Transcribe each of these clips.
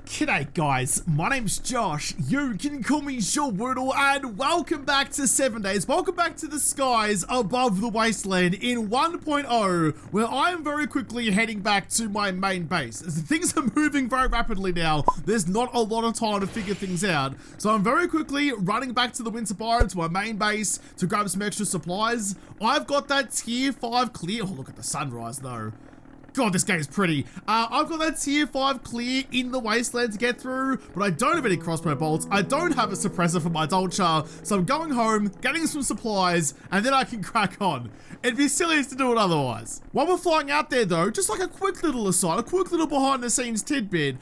G'day guys, my name's Josh, you can call me JaWoodle, and welcome back to 7 Days. Welcome back to the skies above the wasteland in 1.0, where I am very quickly heading back to my main base. As things are moving very rapidly now, there's not a lot of time to figure things out. So I'm very quickly running back to the winter biome, to my main base, to grab some extra supplies. I've got that tier 5 clear. Oh, look at the sunrise though. God, this game's pretty. I've got that tier 5 clear in the wasteland to get through, but I don't have any crossbow bolts. I don't have a suppressor for my Dolchar, so I'm going home, getting some supplies, and then I can crack on. It'd be silly to do it otherwise. While we're flying out there though, just like a quick little aside, a quick little behind the scenes tidbit,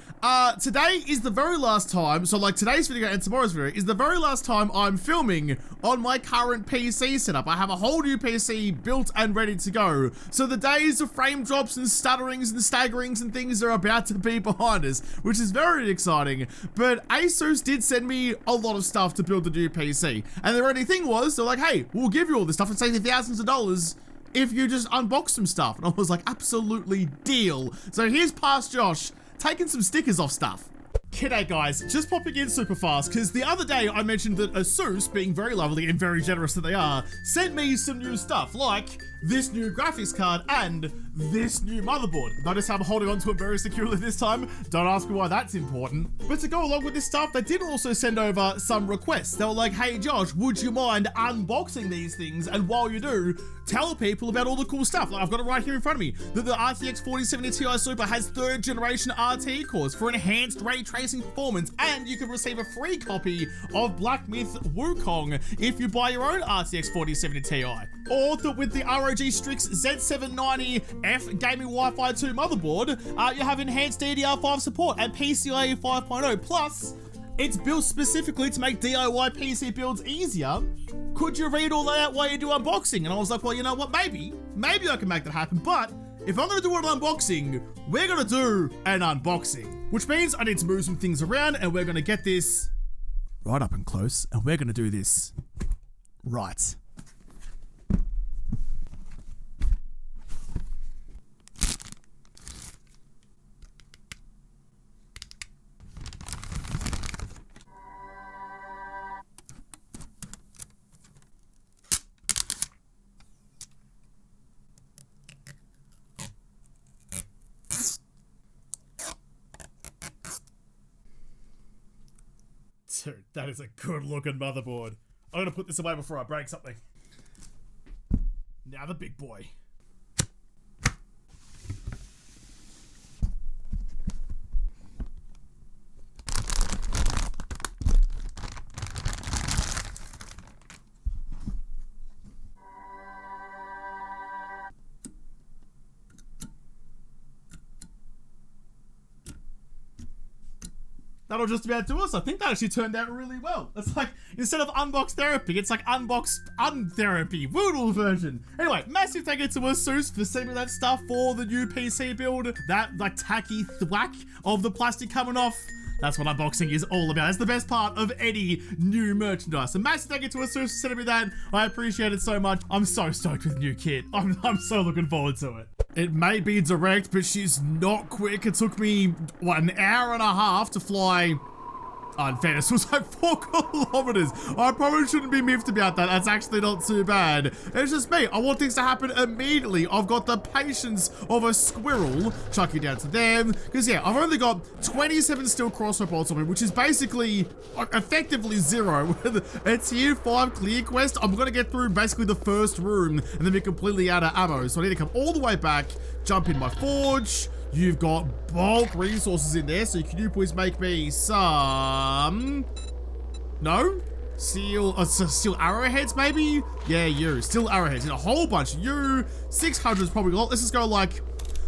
today is the very last time, so like today's video and tomorrow's video is the very last time I'm filming on my current PC setup. I have a whole new PC built and ready to go. So the days of frame drops and stutterings and staggerings and things are about to be behind us, which is very exciting. But ASUS did send me a lot of stuff to build the new PC. And the only thing was, they're like, hey, we'll give you all this stuff and save you thousands of dollars if you just unbox some stuff. And I was like, absolutely deal. So here's past Josh taking some stickers off stuff. G'day guys, just popping in super fast because the other day I mentioned that ASUS, being very lovely and very generous that they are, sent me some new stuff like this new graphics card and this new motherboard. Notice how I'm holding on to it very securely this time. Don't ask me why that's important. But to go along with this stuff, they did also send over some requests. They were like, hey Josh, would you mind unboxing these things? And while you do, tell people about all the cool stuff. Like I've got it right here in front of me. That the RTX 4070 Ti Super has 3rd generation RT cores for enhanced ray tracing performance, and you can receive a free copy of Black Myth Wukong if you buy your own RTX 4070 Ti. Or that with the ROG Strix Z790F Gaming Wi-Fi 2 motherboard, you have enhanced DDR5 support and PCIe 5.0, plus it's built specifically to make DIY PC builds easier. Could you read all that out while you do unboxing? And I was like, well, you know what, maybe I can make that happen, but if I'm gonna do an unboxing, we're gonna do an unboxing, which means I need to move some things around, and we're gonna get this right up and close, and we're gonna do this right. Dude, that is a good looking motherboard. I'm gonna put this away before I break something. Now the big boy. That'll just about do us. I think that actually turned out really well. It's like, instead of unbox therapy, it's like unbox untherapy, Woodle version. Anyway, massive thank you to ASUS for sending that stuff for the new PC build. That like tacky thwack of the plastic coming off. That's what unboxing is all about. It's the best part of any new merchandise. So massive thank you to ASUS for sending me that. I appreciate it so much. I'm so stoked with the new kit. I'm so looking forward to it. It may be direct, but she's not quick. It took me, what, an hour and a half to fly. In fairness, it was like 4 kilometers. I probably shouldn't be miffed about that. That's actually not too bad. It's just me. I want things to happen immediately. I've got the patience of a squirrel. Chuck you down to them. Because yeah, I've only got 27 steel crossbow bolts on me, which is basically effectively 0. With a tier 5 clear quest, I'm going to get through basically the first room and then be completely out of ammo. So I need to come all the way back, jump in my forge. You've got bulk resources in there, so can you please make me some... No? Steel arrowheads, maybe? Yeah, you. Steel arrowheads. And a whole bunch. You. 600 is probably a lot. Let's just go like...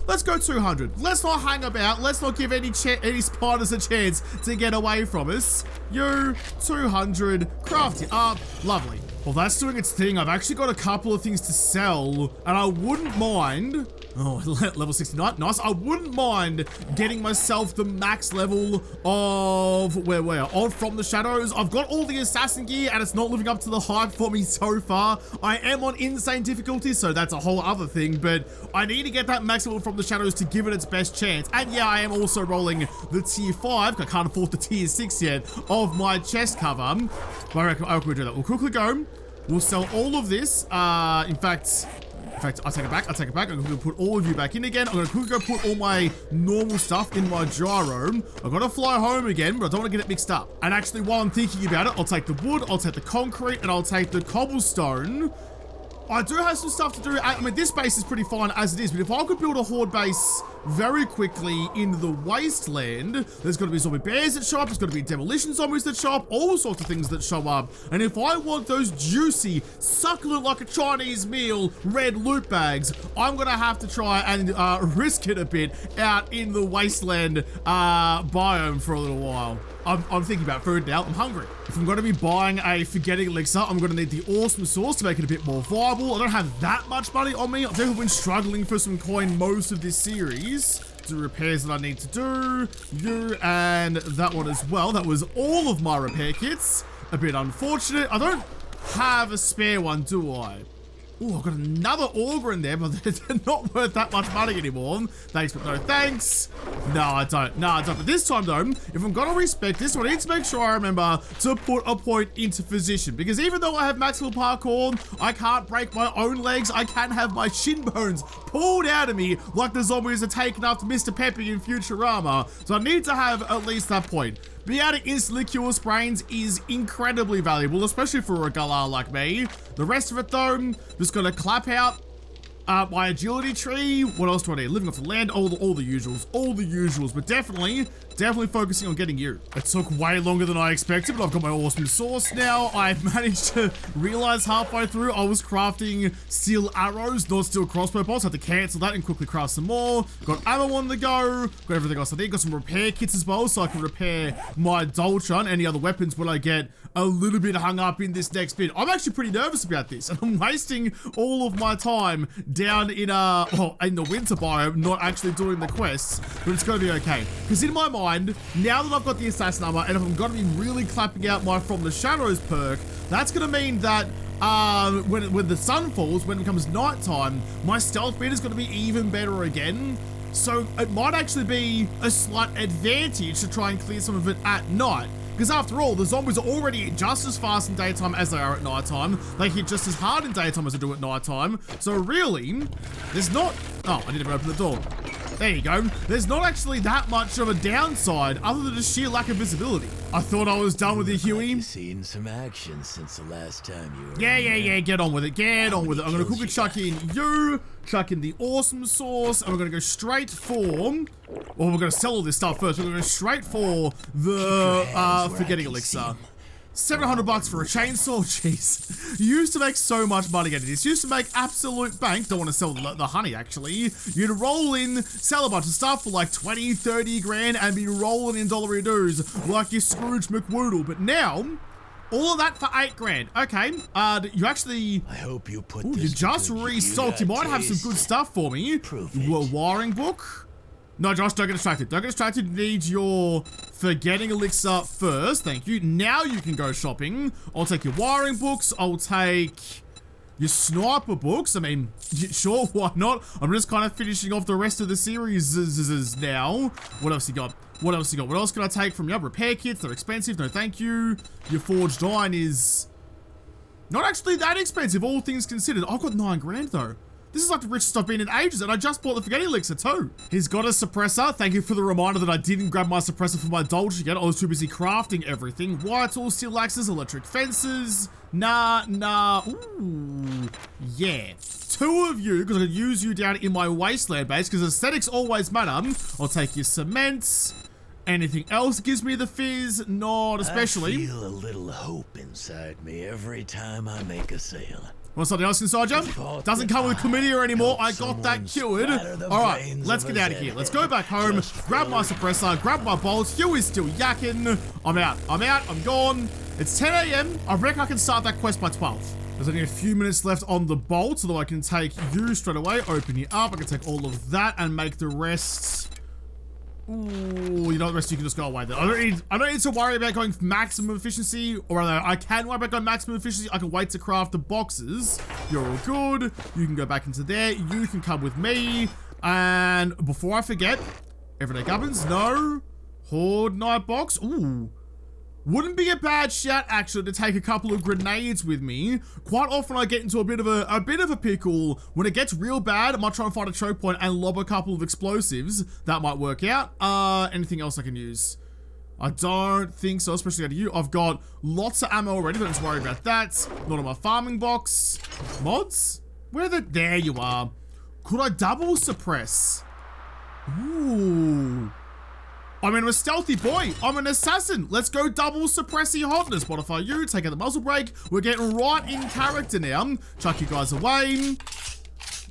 Let's go 200. Let's not hang about. Let's not give any spiders a chance to get away from us. You. 200. Craft it up. Lovely. Well, that's doing its thing. I've actually got a couple of things to sell, and I wouldn't mind Oh, level 69. Nice. I wouldn't mind getting myself the max level of From the Shadows. I've got all the assassin gear and it's not living up to the hype for me so far. I am on insane difficulty, so that's a whole other thing, but I need to get that max level From the Shadows to give it its best chance. And yeah, I am also rolling the tier 5, I can't afford the tier 6 yet, of my chest cover. But I reckon we'll do that. We'll quickly go. We'll sell all of this. In fact, I'll take it back. I'm going to put all of you back in again. I'm going to quickly go put all my normal stuff in my gyro. I've got to fly home again, but I don't want to get it mixed up. And actually, while I'm thinking about it, I'll take the wood, I'll take the concrete, and I'll take the cobblestone. I do have some stuff to do. I mean, this base is pretty fine as it is, but if I could build a horde base very quickly in the wasteland, there's going to be zombie bears that show up, there's going to be demolition zombies that show up, all sorts of things that show up. And if I want those juicy, succulent like a Chinese meal, red loot bags, I'm going to have to try and risk it a bit out in the wasteland biome for a little while. I'm thinking about food now. I'm hungry. If I'm going to be buying a forgetting elixir, I'm going to need the awesome sauce to make it a bit more viable. I don't have that much money on me. I've definitely been struggling for some coin most of this series. Do repairs that I need to do. You and that one as well. That was all of my repair kits. A bit unfortunate. I don't have a spare one, do I? Oh, I've got another auger in there, but they're not worth that much money anymore. Thanks, but no thanks. No, I don't. No, I don't. But this time, though, if I'm going to respec this one, I need to make sure I remember to put a point into physician. Because even though I have maximal parkour, I can't break my own legs. I can have my shin bones pulled out of me like the zombies are taken after Mr. Peppy in Futurama. So I need to have at least that point. Being able to instantly cure sprains is incredibly valuable, especially for a galah like me. The rest of it, though, just gonna clap out my agility tree. What else do I need? Living off the land, all the usuals, but definitely focusing on getting you. It took way longer than I expected, but I've got my awesome sauce now. I managed to realize halfway through I was crafting steel arrows, not steel crossbow bolts. I had to cancel that and quickly craft some more. Got ammo on the go, got everything else I need. Got some repair kits as well, so I can repair my dolcha and any other weapons when I get a little bit hung up in this next bit. I'm actually pretty nervous about this, and I'm wasting all of my time down in the winter biome, not actually doing the quests, but it's gonna be okay. Because in my mind, now that I've got the assassin armor, and if I'm gonna be really clapping out my From the Shadows perk, that's gonna mean that when the sun falls, when it becomes nighttime, my stealth speed is gonna be even better again. So it might actually be a slight advantage to try and clear some of it at night. Because after all, the zombies are already just as fast in daytime as they are at nighttime. They hit just as hard in daytime as they do at nighttime. So really, there's not... Oh, I didn't even open the door. There you go. There's not actually that much of a downside other than just sheer lack of visibility. I thought I was done with the Huey. You've seen some action since the last time you were Yeah, get on with it. Get on with it. I'm going to quickly chuck in you, chuck in the awesome sauce, and we're going to go straight for... Well, we're going to sell all this stuff first. We're going to go straight for the forgetting elixir. 700 bucks for a chainsaw, jeez. You used to make so much money out of this. You used to make absolute bank. Don't want to sell the honey, actually. You'd roll in, sell a bunch of stuff for like 20, 30 grand and be rolling in dollary dues like your Scrooge McWoodle. But now, all of that for 8 grand. Okay, you actually... I hope you put you just restocked. You might have some good stuff for me. A wiring book. No, Josh, don't get distracted. Don't get distracted. You need your forgetting elixir first. Thank you. Now you can go shopping. I'll take your wiring books. I'll take your sniper books. I mean, sure, why not? I'm just kind of finishing off the rest of the series now. What else you got? What else you got? What else can I take from you? Repair kits. They're expensive. No, thank you. Your forged iron is not actually that expensive, all things considered. I've got 9 grand, though. This is like the richest I've been in ages, and I just bought the forgetting elixir too. He's got a suppressor. Thank you for the reminder that I didn't grab my suppressor for my dolcha yet. I was too busy crafting everything. Wire tools, steel axes, electric fences. Nah. Ooh, yeah. 2 of you, because I could use you down in my wasteland base, because aesthetics always matter. I'll take your cement. Anything else gives me the fizz? Not especially. I feel a little hope inside me every time I make a sale. Want something else inside you? Doesn't come with chlamydia anymore. I got that cured. Alright, let's get out of here. Let's go back home, grab my suppressor, grab my bolts. Huey's still yakking. I'm out, I'm gone. It's 10 AM. I reckon I can start that quest by 12. There's only a few minutes left on the bolt, so that I can take you straight away, open you up. I can take all of that and make the rest. Ooh, you know the rest you can just go away then. I don't need to worry about going maximum efficiency, or rather, I can worry about going maximum efficiency. I can wait to craft the boxes. You're all good. You can go back into there. You can come with me. And before I forget, everyday gubbins, no. Horde night box. Ooh. Wouldn't be a bad shout actually to take a couple of grenades with me. Quite often I get into a bit of a pickle. When it gets real bad, I might try and find a choke point and lob a couple of explosives. That might work out. Anything else I can use? I don't think so, especially out of you. I've got lots of ammo already, don't need to worry about that. Not on my farming box. Mods? There you are. Could I double suppress? Ooh. I'm a stealthy boy. I'm an assassin. Let's go double suppressy hotness. Modify you, take out the muzzle brake. We're getting right in character now. Chuck you guys away.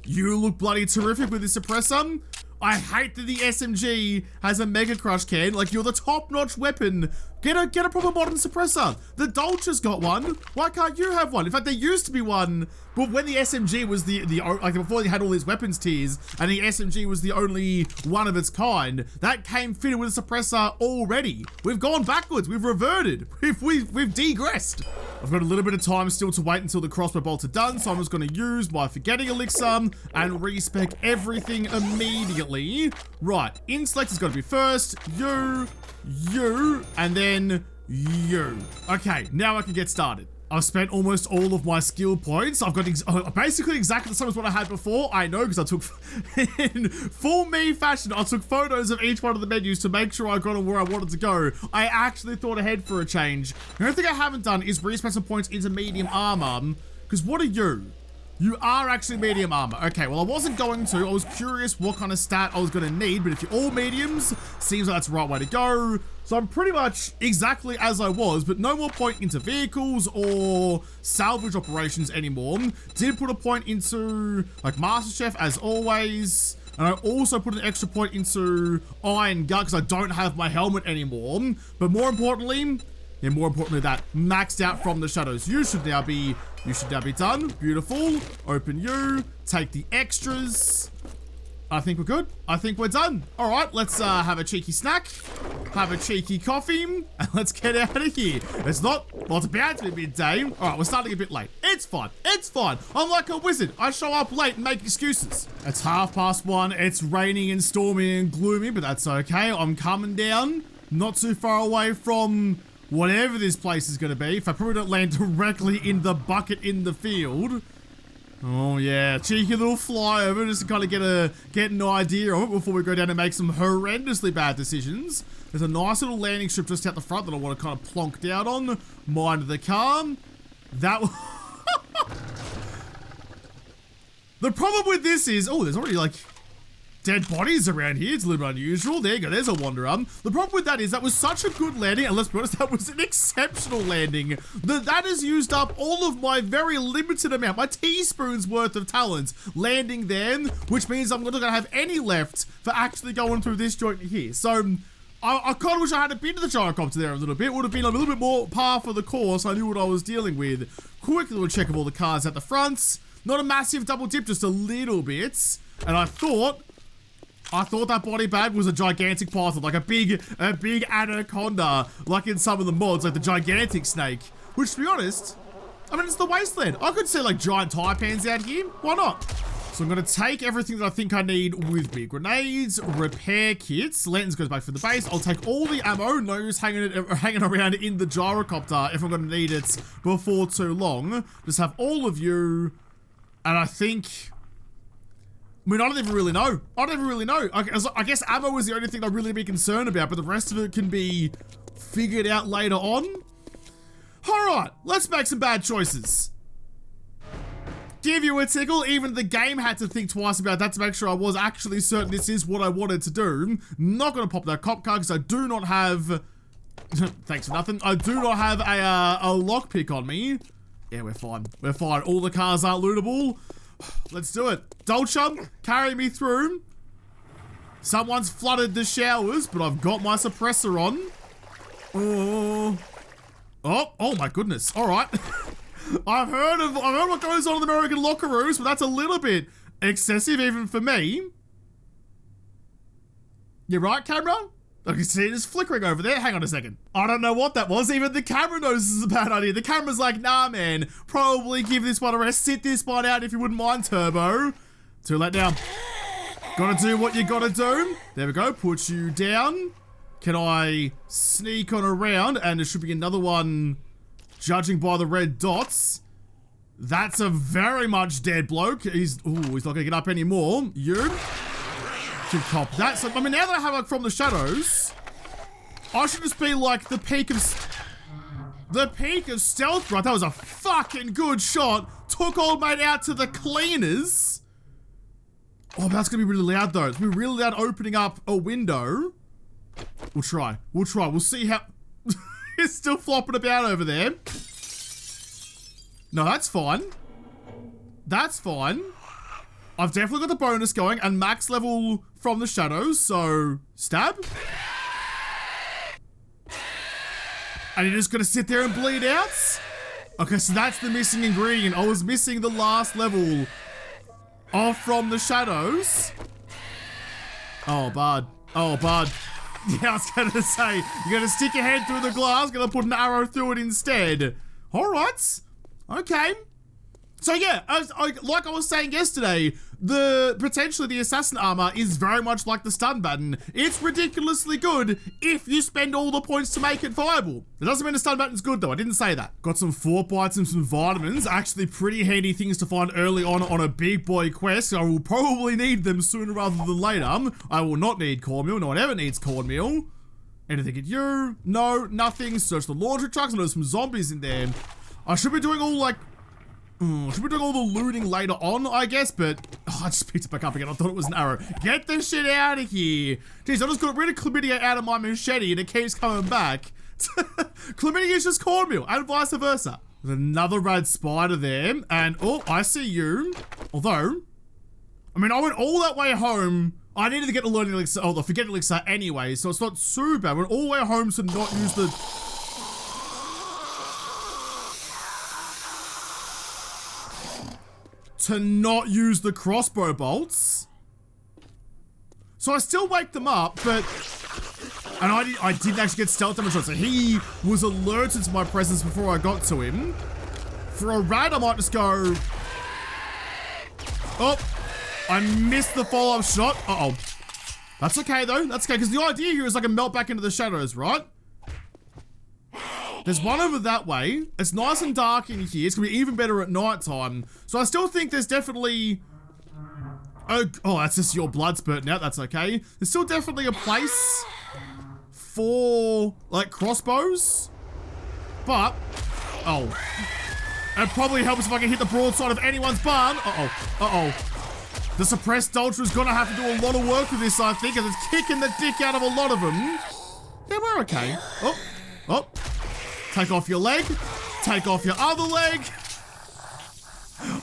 You look bloody terrific with this suppressor. I hate that the SMG has a Mega Crush can. Like, you're the top-notch weapon. Get a proper modern suppressor. The Dolce's got one. Why can't you have one? In fact, there used to be one, but when the SMG was like before they had all these weapons tiers, and the SMG was the only one of its kind, that came fitted with a suppressor already. We've gone backwards. We've reverted. We've degressed. I've got a little bit of time still to wait until the crossbow bolts are done, so I'm just going to use my forgetting elixir and respec everything immediately. Right, in-select has got to be first. You, and then you. Okay, now I can get started. I've spent almost all of my skill points. I've got basically exactly the same as what I had before. I know, because I took, in full me fashion, I took photos of each one of the menus to make sure I got to where I wanted to go. I actually thought ahead for a change. The only thing I haven't done is respec some points into medium armor, because what are you? You are actually medium armor. Okay, well, I wasn't going to. I was curious what kind of stat I was going to need, but if you're all mediums, seems like that's the right way to go. So I'm pretty much exactly as I was, but no more point into vehicles or salvage operations anymore. Did put a point into, like, MasterChef, as always. And I also put an extra point into Iron Gut, because I don't have my helmet anymore. But more importantly, that maxed out from the shadows. You should now be done. Beautiful. Open you. Take the extras. I think we're good. I think we're done. All right, let's have a cheeky snack, have a cheeky coffee, and let's get out of here. It's not about to be midday. All right, we're starting a bit late. It's fine. It's fine. I'm like a wizard. I show up late and make excuses. It's 1:30. It's raining and stormy and gloomy, but that's okay. I'm coming down, not too far away from whatever this place is going to be. If I probably don't land directly in the bucket in the field. Oh yeah, cheeky little flyover just to kind of get an idea of it before we go down and make some horrendously bad decisions. There's a nice little landing strip just out the front that I want to kind of plonk down on. Mind the car. That the problem with this is, oh, there's already like dead bodies around here. It's a little bit unusual. There you go. There's a wanderer. The problem with that is that was such a good landing, and let's be honest, that was an exceptional landing. That has used up all of my very limited amount, my teaspoon's worth of talent landing there, which means I'm not going to have any left for actually going through this joint here. So I kind of wish I had been to the gyrocopter there a little bit. Would have been a little bit more par for the course. I knew what I was dealing with. Quick little check of all the cars at the front. Not a massive double dip, just a little bit. And I thought that body bag was a gigantic python, like a big anaconda, like in some of the mods, like the gigantic snake. Which, to be honest, I mean, it's the wasteland. I could see like giant taipans out here. Why not? So I'm going to take everything that I think I need with me. Grenades, repair kits. Lanterns goes back for the base. I'll take all the ammo. No's hanging around in the gyrocopter if I'm going to need it before too long. Just have all of you. And I think, I mean, I don't even really know. I guess ammo is the only thing I'd really be concerned about, but the rest of it can be figured out later on. All right, let's make some bad choices. Give you a tickle. Even the game had to think twice about that to make sure I was actually certain this is what I wanted to do. Not going to pop that cop card because I do not have, thanks for nothing. I do not have a lockpick on me. Yeah, we're fine. We're fine. All the cars aren't lootable. Let's do it. Dolchum, carry me through. Someone's flooded the showers, but I've got my suppressor on. Oh my goodness. All right. I've heard what goes on in the American locker rooms, but that's a little bit excessive even for me. You right, camera? I can see it is flickering over there. Hang on a second. I don't know what that was. Even the camera knows this is a bad idea. The camera's like, nah, man. Probably give this one a rest. Sit this one out if you wouldn't mind, Turbo. Too late now. Gotta do what you gotta do. There we go. Put you down. Can I sneak on around? And there should be another one, judging by the red dots. That's a very much dead bloke. He's not gonna get up anymore. You can cop that. So, I mean, now that I have like from the shadows, I should just be like the peak of stealth, right? That was a fucking good shot. Took old mate out to the cleaners. Oh, that's gonna be really loud though. It's gonna be really loud opening up a window. We'll try. We'll see how... It's still flopping about over there. No, that's fine. That's fine. I've definitely got the bonus going and max level from the shadows, so stab. And you're just gonna sit there and bleed out? Okay, so that's the missing ingredient. I was missing the last level of from the shadows. Oh, bud. Oh, bud. Yeah, I was gonna say, you're gonna stick your head through the glass, gonna put an arrow through it instead. Alright. Okay. So yeah, like I was saying yesterday, potentially the assassin armor is very much like the stun button. It's ridiculously good if you spend all the points to make it viable. It doesn't mean the stun button's good though, I didn't say that. Got some fort bites and some vitamins, actually pretty handy things to find early on a big boy quest. I will probably need them sooner rather than later. I will not need cornmeal, no one ever needs cornmeal. Anything at you? No, nothing. Search the laundry trucks, and there's some zombies in there. I should be doing all like, should we do all the looting later on, I guess, but I just picked it back up again. I thought it was an arrow. Get the shit out of here. Jeez, I just got rid of chlamydia out of my machete and it keeps coming back. Chlamydia is just cornmeal and vice versa. There's another red spider there. And, oh, I see you. Although, I mean, I went all that way home. I needed to get the learning elixir, the forget elixir anyway, so it's not too bad. I went all the way home to not use the... the crossbow bolts. So I still wake them up, but... And I didn't actually get stealth damage on, so he was alerted to my presence before I got to him. For a rat, I might just go... Oh, I missed the follow-up shot. Uh-oh. That's okay, though. That's okay, because the idea here is I can melt back into the shadows, right? There's one over that way. It's nice and dark in here. It's gonna be even better at night time. So I still think there's definitely... Oh, that's just your blood spurting out. That's okay. There's still definitely a place for, like, crossbows. But... Oh. It probably helps if I can hit the broadside of anyone's barn. The suppressed ultra's gonna have to do a lot of work with this, I think, because it's kicking the dick out of a lot of them. Yeah, we're okay. Oh. Take off your leg. Take off your other leg.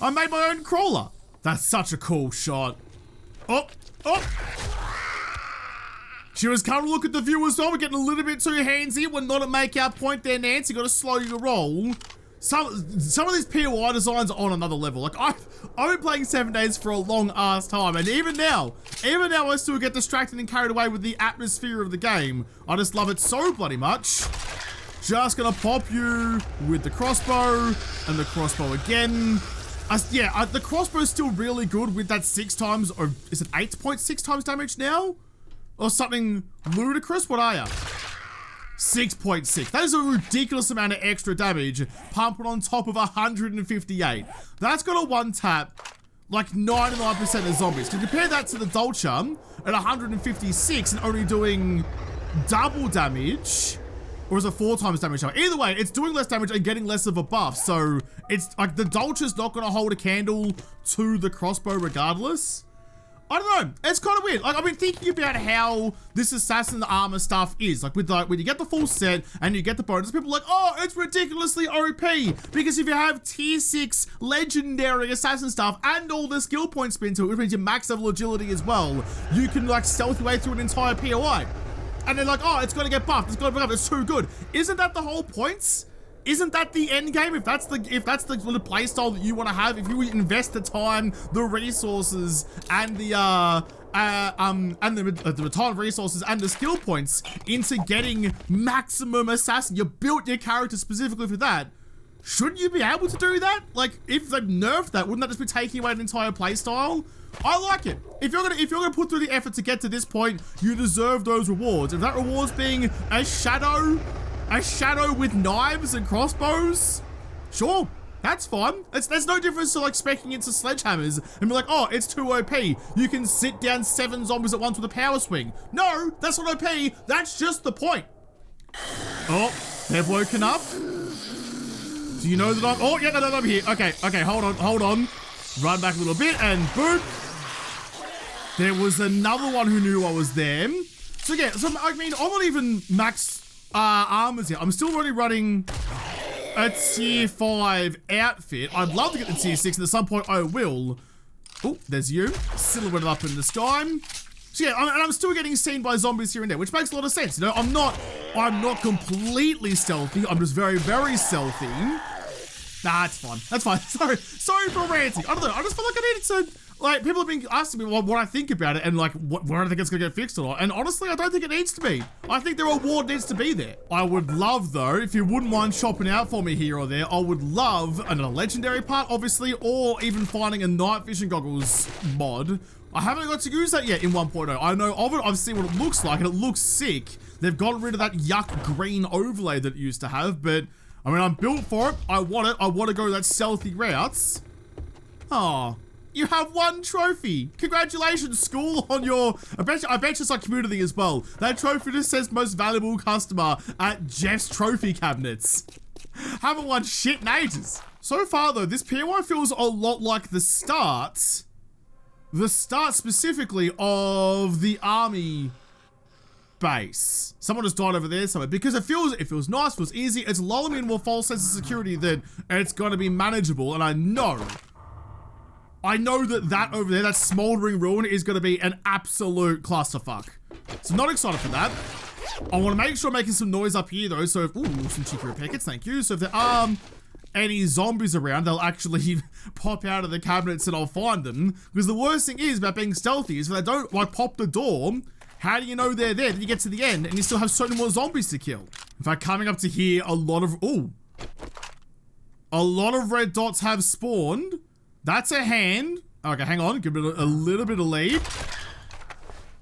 I made my own crawler. That's such a cool shot. Oh. She was coming to look at the view as well. We're getting a little bit too handsy. We're not at make out point there, Nancy. Got to slow your roll. Some of these POI designs are on another level. Like, I've been playing 7 days for a long ass time, and even now I still get distracted and carried away with the atmosphere of the game. I just love it so bloody much. Just gonna pop you with the crossbow, and the crossbow again. The crossbow's still really good with that 6 times, or is it 8.6 times damage now? Or something ludicrous? What are ya? 6.6. That is a ridiculous amount of extra damage, pumping on top of 158. That's got a one-tap, like 99% of zombies. Can you compare that to the Dolce at 156 and only doing double damage? Or is it 4 times damage? Either way, it's doing less damage and getting less of a buff. So it's like the Dolce's not going to hold a candle to the crossbow regardless. I don't know. It's kind of weird. Like, I've been thinking about how this assassin armor stuff is. Like, with when you get the full set and you get the bonus, people are like, oh, it's ridiculously OP. Because if you have tier 6 legendary assassin stuff and all the skill points spin to it, which means you max level agility as well, you can, like, stealth your way through an entire POI. And they're like, oh, it's going to get buffed. It's going to be buffed. It's too good. Isn't that the whole point? isn't that the end game? If that's the sort of play style that you want to have, if you invest the time, the resources, and the time resources and the skill points into getting maximum assassin, you built your character specifically for that. Shouldn't you be able to do that? Like, if they've nerfed that, wouldn't that just be taking away an entire playstyle? I like it. If you're gonna put through the effort to get to this point, you deserve those rewards. If that reward's being a shadow with knives and crossbows, sure, that's fun. There's no difference to like speccing into sledgehammers and be like, oh, it's too OP. You can sit down 7 zombies at once with a power swing. No, that's not OP. That's just the point. Oh, they've woken up. Do you know that I'm... Oh, yeah, no, I'm here. Okay, hold on. Run back a little bit and boom. There was another one who knew I was there. So yeah, I mean, I'm not even max armors here. I'm still only running a tier 5 outfit. I'd love to get the tier 6 and at some point I will. Oh, there's you. Silhouetted up in the sky. So yeah, I'm still getting seen by zombies here and there, which makes a lot of sense. You know, I'm not completely stealthy. I'm just very, very stealthy. Nah, it's fine. That's fine. Sorry for ranting. I don't know. I just feel like I needed to, like, people have been asking me what I think about it and like, where I think it's gonna get fixed or not. And honestly, I don't think it needs to be. I think the reward needs to be there. I would love though, if you wouldn't mind shopping out for me here or there, I would love another legendary part, obviously, or even finding a night vision goggles mod. I haven't got to use that yet in 1.0. I know of it, I've seen what it looks like, and it looks sick. They've gotten rid of that yuck green overlay that it used to have, but I mean, I'm built for it. I want it. I want to go that stealthy routes. Oh, you have 1 trophy. Congratulations, school, on your... I bet you it's like community as well. That trophy just says most valuable customer at Jeff's trophy cabinets. Haven't won shit in ages. So far though, this POI feels a lot like the start specifically of the army base. Someone just died over there somewhere because it feels nice, feels easy. It's lulling me into a false sense of security that it's going to be manageable, and I know that over there, that smoldering ruin, is going to be an absolute clusterfuck. So not excited for that. I want to make sure I'm making some noise up here though. So if, ooh, some cheeky packets, thank you. So if there are any zombies around, they'll actually pop out of the cabinets and I'll find them. Because the worst thing is about being stealthy is if they don't like pop the door, how do you know they're there? Then you get to the end and you still have so many more zombies to kill. In fact, coming up to here, a lot of red dots have spawned. That's a hand. Okay, hang on, give it a little bit of lead.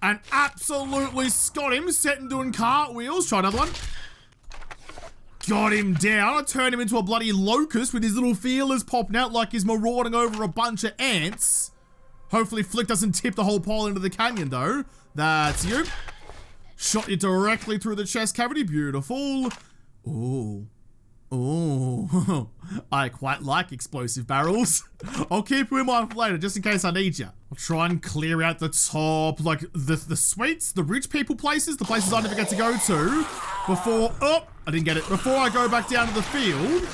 And absolutely got him, sitting doing cartwheels. Try another one. Got him down. I turned him into a bloody locust with his little feelers popping out like he's marauding over a bunch of ants. Hopefully Flick doesn't tip the whole pile into the canyon though. That's you. Shot you directly through the chest cavity. Beautiful. Ooh. Ooh. I quite like explosive barrels. I'll keep you in mind for later just in case I need you. I'll try and clear out the top, like the suites, the rich people places, the places I never get to go to before, oh, I didn't get it. Before I go back down to the field.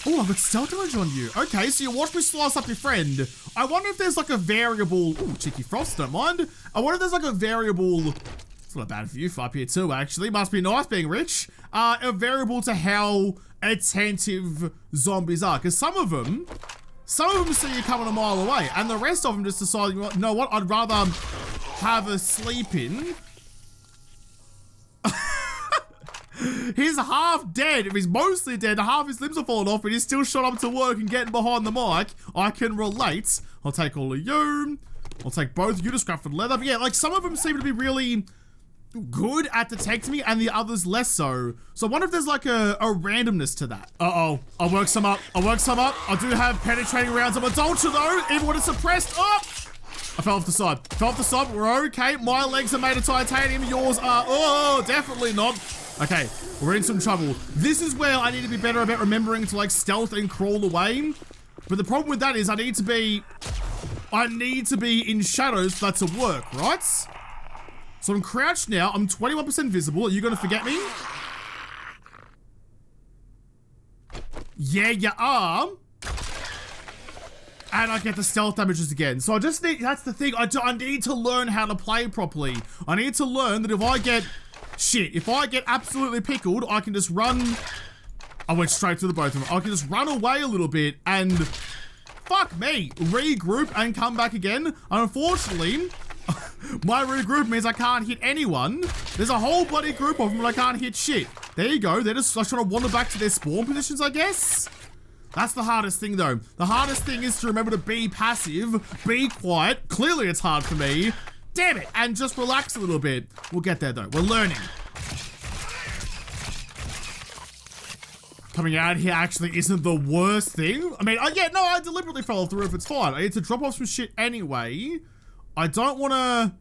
Oh, I've got stealth damage on you. Okay, so you watch me slice up your friend. I wonder if there's like a variable, ooh, cheeky frost, don't mind. I wonder if there's like a variable, it's not bad for you up here too, actually. Must be nice being rich. A variable to how attentive zombies are. Because some of them see you coming a mile away. And the rest of them just decide, you know what, I'd rather have a sleep in. He's half dead. If he's mostly dead, half his limbs are falling off, but he's still shot up to work and getting behind the mic. I can relate. I'll take all of you. I'll take both you to scrap for leather. But yeah, like some of them seem to be really good at detecting me and the others less so. So I wonder if there's like a randomness to that. Uh-oh. I'll work some up. I do have penetrating rounds on my Dolce though, even when it's suppressed. Oh! I fell off the side. But we're okay. My legs are made of titanium. Yours are, oh, definitely not. Okay, we're in some trouble. This is where I need to be better about remembering to like stealth and crawl away. But the problem with that is I need to be in shadows for that to work, right? So I'm crouched now. I'm 21% visible. Are you gonna forget me? Yeah, you are. And I get the stealth damages again. So I just need, that's the thing. I need to learn how to play properly. I need to learn that if I get absolutely pickled, I can just run I went straight to the both of them. I can just run away a little bit and fuck me, regroup and come back again. And unfortunately, my regroup means I can't hit anyone. There's a whole bloody group of them and I can't hit shit. There you go. They're just trying to wander back to their spawn positions, I guess. That's the hardest thing though. The hardest thing is to remember to be passive, be quiet. Clearly it's hard for me. Damn it. And just relax a little bit. We'll get there though. We're learning. Coming out here actually isn't the worst thing. I mean, yeah, no, I deliberately fell off the roof. It's fine. I need to drop off some shit anyway. I don't want to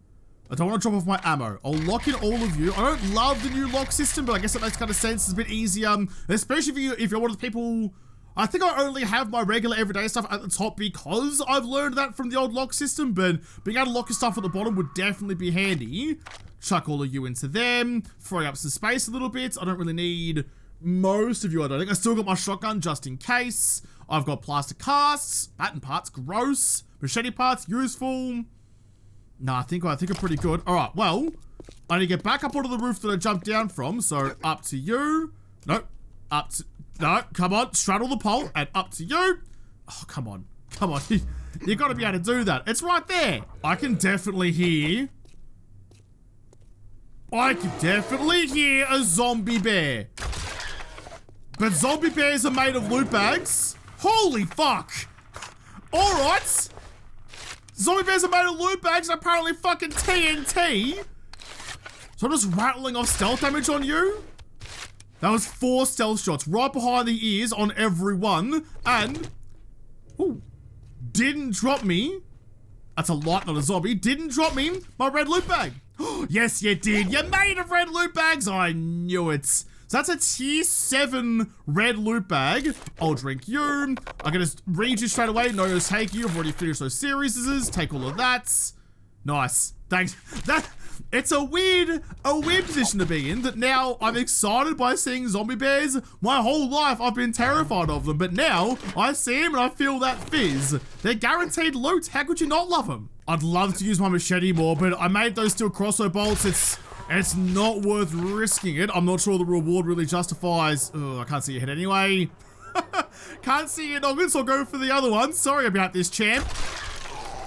drop off my ammo. I'll lock in all of you. I don't love the new lock system, but I guess it makes kind of sense. It's a bit easier, especially if you're one of the people. I think I only have my regular everyday stuff at the top because I've learned that from the old lock system, but being able to lock your stuff at the bottom would definitely be handy. Chuck all of you into them, free up some space a little bit. I don't really need most of you, I don't think. I still got my shotgun just in case. I've got plaster casts, baton parts, gross. Machete parts, useful. Nah, I think I'm pretty good. All right, well, I need to get back up onto the roof that I jumped down from. So up to you. Nope. No, come on, straddle the pole and up to you. Oh, come on. You gotta be able to do that. It's right there. I can definitely hear a zombie bear. But zombie bears are made of loot bags. Holy fuck. All right. Zombie bears are made of loot bags and apparently fucking TNT. So I'm just rattling off stealth damage on you. That was 4 stealth shots right behind the ears on every one. And, ooh, didn't drop me. That's a light, not a zombie. Didn't drop me my red loot bag. Yes, you did. You made of red loot bags. I knew it. So that's a tier 7 red loot bag. I'll drink you. I'm gonna read you straight away. No, just take you. I've already finished those series. Take all of that. Nice. Thanks. It's a weird position to be in, that now I'm excited by seeing zombie bears. My whole life I've been terrified of them, but now I see them and I feel that fizz. They're guaranteed loot. How could you not love them? I'd love to use my machete more, but I made those steel crossbow bolts. It's not worth risking it. I'm not sure the reward really justifies. Oh, I can't see your head anyway. Can't see your noggin, so I'll go for the other one. Sorry about this, champ.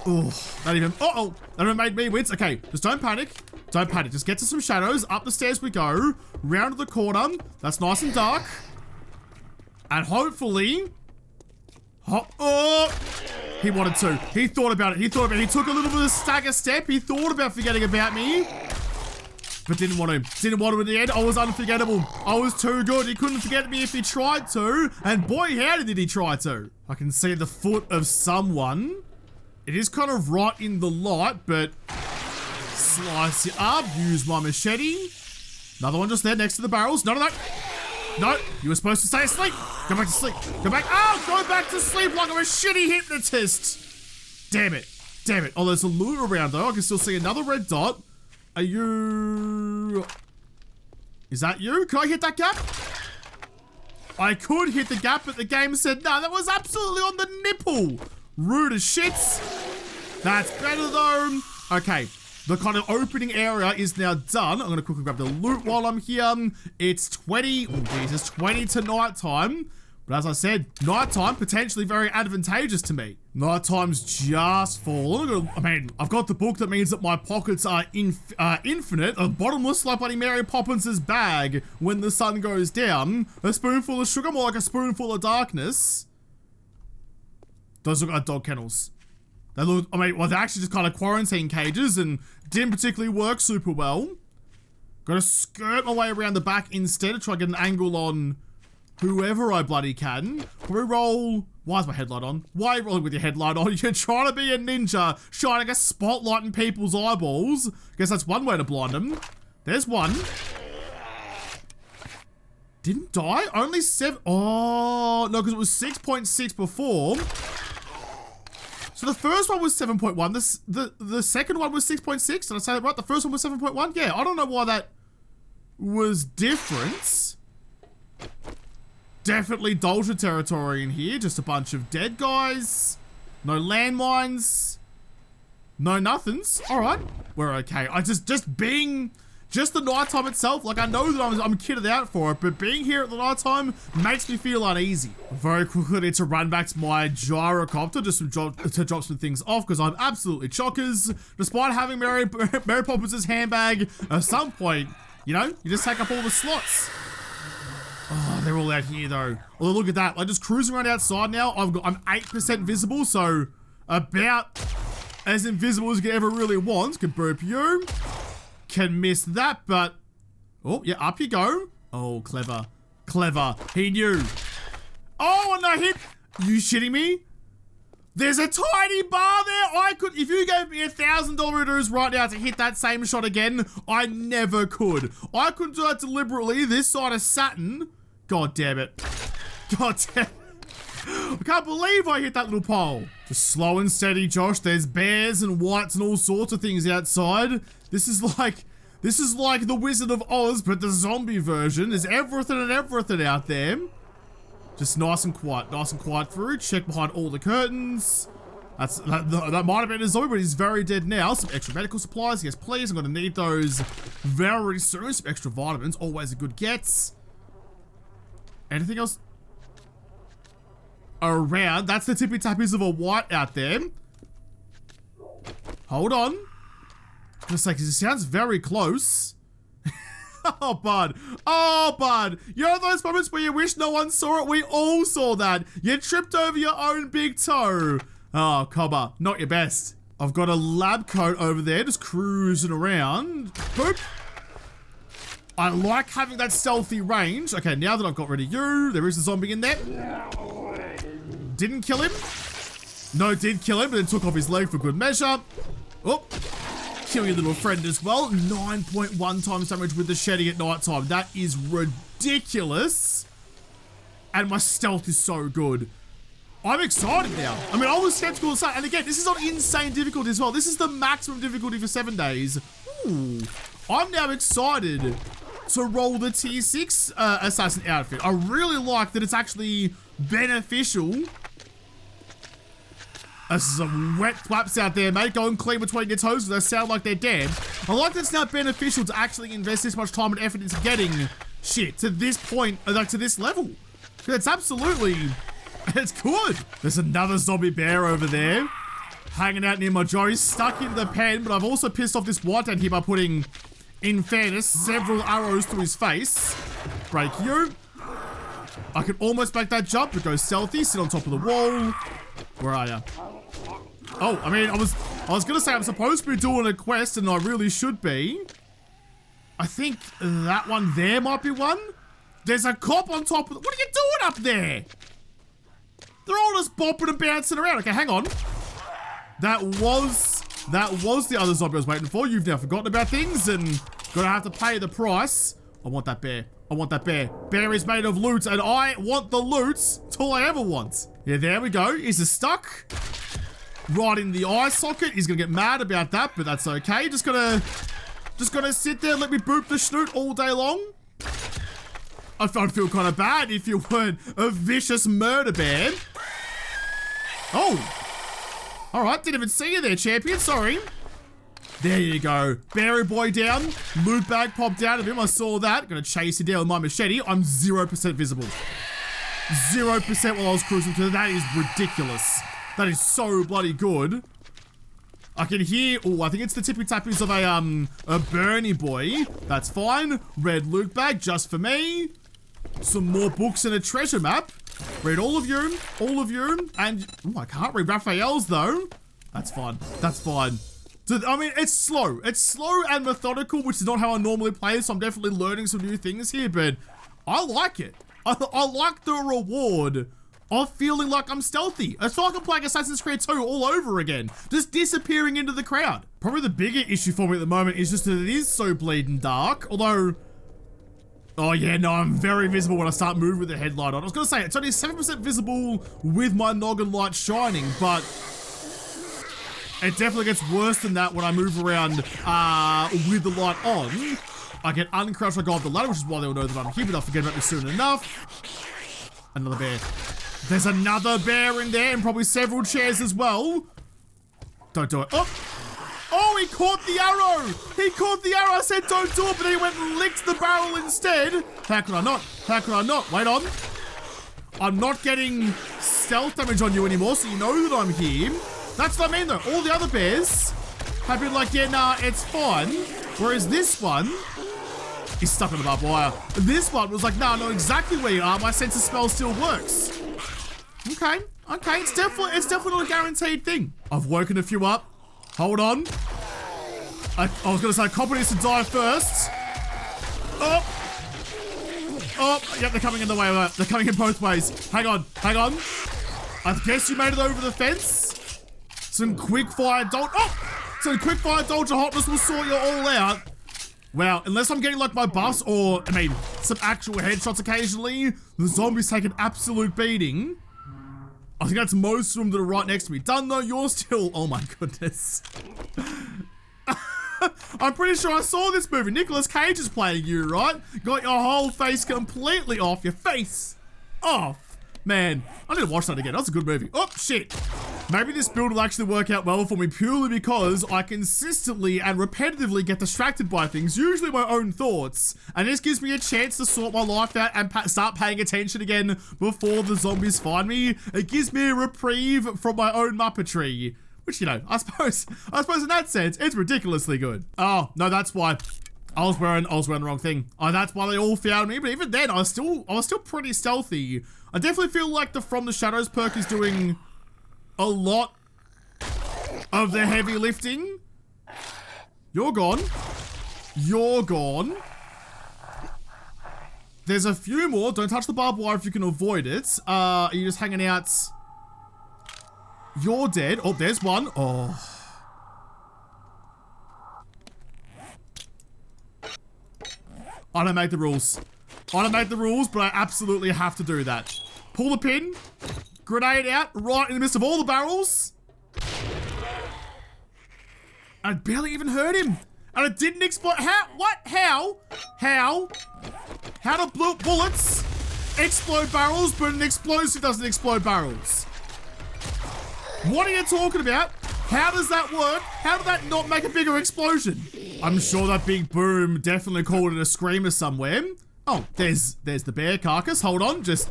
Oh, that even made me wince. Okay, just don't panic. Don't panic. Just get to some shadows. Up the stairs we go. Round the corner. That's nice and dark. And hopefully... Oh! He wanted to. He thought about it. He took a little bit of a stagger step. He thought about forgetting about me. But didn't want to. Didn't want to in the end. I was unforgettable. I was too good. He couldn't forget me if he tried to. And boy, how did he try to. I can see the foot of someone. It is kind of right in the light, but slice it up. Use my machete. Another one just there next to the barrels. No. No, you were supposed to stay asleep. Go back to sleep. Go back. Oh, go back to sleep like I'm a shitty hypnotist. Damn it. Oh, there's a loot around though. I can still see another red dot. Are you... Is that you? Can I hit that gap? I could hit the gap, but the game said, no, that was absolutely on the nipple. Rude as shits. That's better though. Okay, the kind of opening area is now done. I'm gonna quickly grab the loot while I'm here. It's 20 to nighttime. But as I said, nighttime potentially very advantageous to me. Nighttime's just fallen. I mean, I've got the book that means that my pockets are infinite, bottomless like bloody Mary Poppins' bag when the sun goes down. A spoonful of sugar, more like a spoonful of darkness. Those look like dog kennels. They look, I mean, well, they're actually just kind of quarantine cages and didn't particularly work super well. Gotta skirt my way around the back instead to try to get an angle on whoever I bloody can. Can we roll? Why is my headlight on? Why are you rolling with your headlight on? You're trying to be a ninja, shining a spotlight in people's eyeballs. Guess that's one way to blind them. There's one. Didn't die? Only 7. Oh, no, because it was 6.6 before. So the first one was 7.1. The second one was 6.6. Did I say that right? The first one was 7.1? Yeah, I don't know why that was different. Definitely Dolce territory in here. Just a bunch of dead guys. No landmines. No nothings. All right. We're okay. I just being Just the nighttime itself, like I know that I'm kitted out for it, but being here at the nighttime makes me feel uneasy. Very quickly need to run back to my gyrocopter just to drop some things off because I'm absolutely chockers. Despite having Mary Poppins' handbag, at some point, you know, you just take up all the slots. Oh, they're all out here though. Well, look at that. Like just cruising around outside now. I'm 8% visible, so about as invisible as you could ever really want. Can burp you. Can miss that, but oh yeah, up you go. Oh, clever, clever. He knew. Oh, no hit. You shitting me? There's a tiny bar there. I could, if you gave me $1,000 right now to hit that same shot again, I never could. I couldn't do that deliberately. This side of Saturn. God damn it. God damn it. I can't believe I hit that little pole. Just slow and steady, Josh. There's bears and whites and all sorts of things outside. This is like the Wizard of Oz, but the zombie version. There's everything and everything out there. Just nice and quiet through. Check behind all the curtains. That might have been a zombie, but he's very dead now. Some extra medical supplies. Yes, please. I'm going to need those very soon. Some extra vitamins. Always a good get. Anything else around? That's the tippy tappies of a white out there. Hold on. Just like, it sounds very close. Oh, bud. Oh, bud. You know those moments where you wish no one saw it? We all saw that. You tripped over your own big toe. Oh, cobber. Not your best. I've got a lab coat over there just cruising around. Boop. I like having that stealthy range. Okay, now that I've got rid of you, there is a zombie in there. Didn't kill him. No, did kill him, but then took off his leg for good measure. Oh. Kill your little friend as well. 9.1 times damage with the shedding at night time. That is ridiculous. And my stealth is so good. I'm excited now. I mean, I was skeptical to say, and again, this is on insane difficulty as well. This is the maximum difficulty for 7 days. Ooh. I'm now excited to roll the tier 6 assassin outfit. I really like that it's actually beneficial. There's some wet flaps out there, mate. Go and clean between your toes because they sound like they're dead. I like that it's now beneficial to actually invest this much time and effort into getting shit to this point, like to this level. It's absolutely, it's good. There's another zombie bear over there hanging out near my jaw. He's stuck in the pen, but I've also pissed off this white down here by putting, in fairness, several arrows to his face. Break you. I can almost make that jump, but go stealthy, sit on top of the wall. Where are you? Oh, I mean, I was gonna say I'm supposed to be doing a quest, and I really should be. I think that one there might be one. There's a cop on top of the, what are you doing up there? They're all just bopping and bouncing around. Okay, hang on. That was the other zombie I was waiting for. You've now forgotten about things and gonna have to pay the price. I want that bear. I want that bear. Bear is made of loot, and I want the loot. It's all I ever want. Yeah, there we go. Is it stuck? Right in the eye socket. He's gonna get mad about that, but that's okay. Just gonna sit there and let me boop the snoot all day long. I'd feel kind of bad if you weren't a vicious murder bear. Oh. All right, didn't even see you there, champion. Sorry. There you go. Berry boy down. Loot bag popped out of him. I saw that. Gonna chase you down with my machete. I'm 0% visible. 0% while I was cruising through. That is ridiculous. That is so bloody good. I can hear, oh, I think it's the tippy tappies of a Bernie boy. That's fine. Red loot bag just for me. Some more books and a treasure map. Read all of you, and, oh, I can't read Raphael's though. That's fine, that's fine. So, I mean, it's slow and methodical, which is not how I normally play, so I'm definitely learning some new things here, but I like it. I like the reward of feeling like I'm stealthy. I feel like I'm playing Assassin's Creed 2 all over again, just disappearing into the crowd. Probably the bigger issue for me at the moment is just that it is so bleeding dark, although, oh yeah, no, I'm very visible when I start moving with the headlight on. I was gonna say, it's only 7% visible with my noggin light shining, but it definitely gets worse than that when I move around with the light on. I get uncrouched, I go up the ladder, which is why they'll know that I'm here, but I'll forget about me soon enough. Another bear. There's another bear in there, and probably several chairs as well. Don't do it. Oh! Oh, he caught the arrow. He caught the arrow. I said don't do it, but he went and licked the barrel instead. How could I not? How could I not? Wait on. I'm not getting stealth damage on you anymore, so you know that I'm here. That's what I mean, though. All the other bears have been like, yeah, nah, it's fine. Whereas this one, he's stuck on the barbed wire. This one was like, nah, I know exactly where you are. My sense of smell still works. Okay, okay. It's definitely not a guaranteed thing. I've woken a few up. Hold on. I was going to say, copper needs to die first. Oh. Oh, yep, they're coming in the way. They're coming in both ways. Hang on, hang on. I guess you made it over the fence. Some quick fire dodge. Oh! Some quick fire dodge of hotness will sort you all out. Wow, unless I'm getting like my buffs or, I mean, some actual headshots occasionally, the zombies take an absolute beating. I think that's most of them that are right next to me. Done though, you're still, oh my goodness. I'm pretty sure I saw this movie. Nicolas Cage is playing you, right? Got your whole face completely off. Your face off. Man, I need to watch that again. That's a good movie. Oh, shit. Maybe this build will actually work out well for me purely because I consistently and repetitively get distracted by things, usually my own thoughts. And this gives me a chance to sort my life out and start paying attention again before the zombies find me. It gives me a reprieve from my own muppetry. Which, you know, I suppose in that sense, it's ridiculously good. Oh, no, that's why. I was wearing the wrong thing. Oh, that's why they all found me, but even then, I was still pretty stealthy. I definitely feel like the From the Shadows perk is doing a lot of the heavy lifting. You're gone. You're gone. There's a few more. Don't touch the barbed wire if you can avoid it. Are you just hanging out? You're dead. Oh, there's one. Oh. I don't make the rules. I don't make the rules, but I absolutely have to do that. Pull the pin. Grenade out right in the midst of all the barrels. I barely even hurt him. And it didn't explode. How? What? How? How? How do bullets explode barrels, but an explosive doesn't explode barrels? What are you talking about? How does that work? How did that not make a bigger explosion? I'm sure that big boom definitely called it a screamer somewhere. Oh, there's the bear carcass. Hold on, just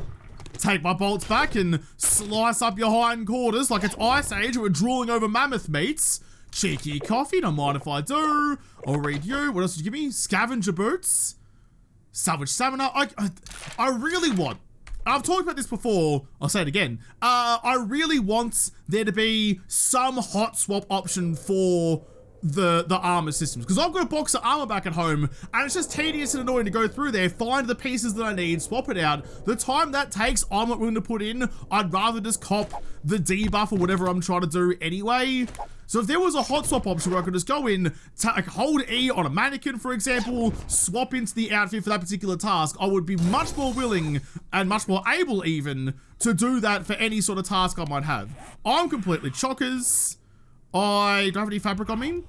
take my bolts back and slice up your hindquarters like it's Ice Age and we're drooling over mammoth meats. Cheeky coffee, don't mind if I do. I'll read you. What else did you give me? Scavenger boots. Salvage stamina. I really want, I've talked about this before, I'll say it again. I really want there to be some hot swap option for the armor systems, because I've got a box of armor back at home and it's just tedious and annoying to go through there, find the pieces that I need, swap it out. The time that takes, I'm not willing to put in. I'd rather just cop the debuff or whatever I'm trying to do anyway. So if there was a hot swap option where I could just go in, hold E on a mannequin, for example, swap into the outfit for that particular task, I would be much more willing and much more able even to do that for any sort of task I might have. I'm completely chockers. I don't have any fabric on me.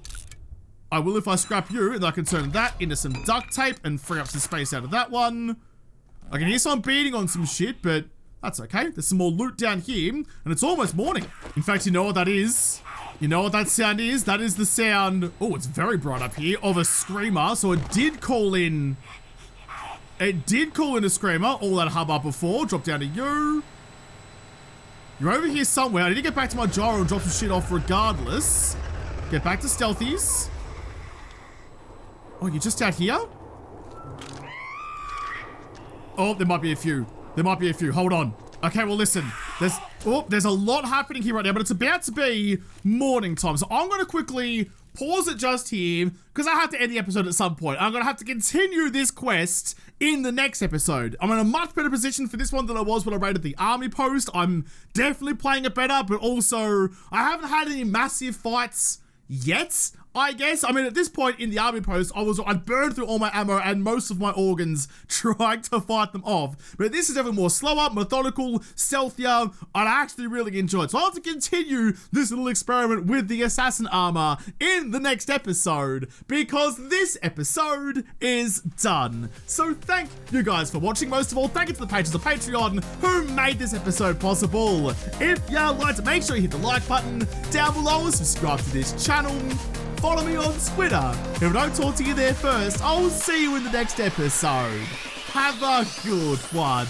I will if I scrap you, and I can turn that into some duct tape and free up some space out of that one. I can hear someone beating on some shit, but that's okay. There's some more loot down here, and it's almost morning. In fact, you know what that is? You know what that sound is? That is the sound, oh, it's very bright up here, of a screamer. So it did call in a screamer. All that hubbub before. Drop down to you. You're over here somewhere. I need to get back to my gyro and drop some shit off regardless. Get back to stealthies. Oh, you're just out here? Oh, there might be a few. There might be a few. Hold on. Okay, well, listen. There's a lot happening here right now, but it's about to be morning time. So I'm going to quickly pause it just here because I have to end the episode at some point. I'm going to have to continue this quest in the next episode. I'm in a much better position for this one than I was when I raided the army post. I'm definitely playing it better, but also I haven't had any massive fights yet, I guess. I mean, at this point in the army post, I'd burned through all my ammo and most of my organs trying to fight them off. But this is definitely more slower, methodical, stealthier, and I actually really enjoy it. So I'll have to continue this little experiment with the assassin armor in the next episode, because this episode is done. So thank you guys for watching. Most of all, thank you to the patrons of Patreon who made this episode possible. If you liked it, make sure you hit the like button down below and subscribe to this channel. follow me on Twitter. If I don't talk to you there first, I'll see you in the next episode. Have a good one.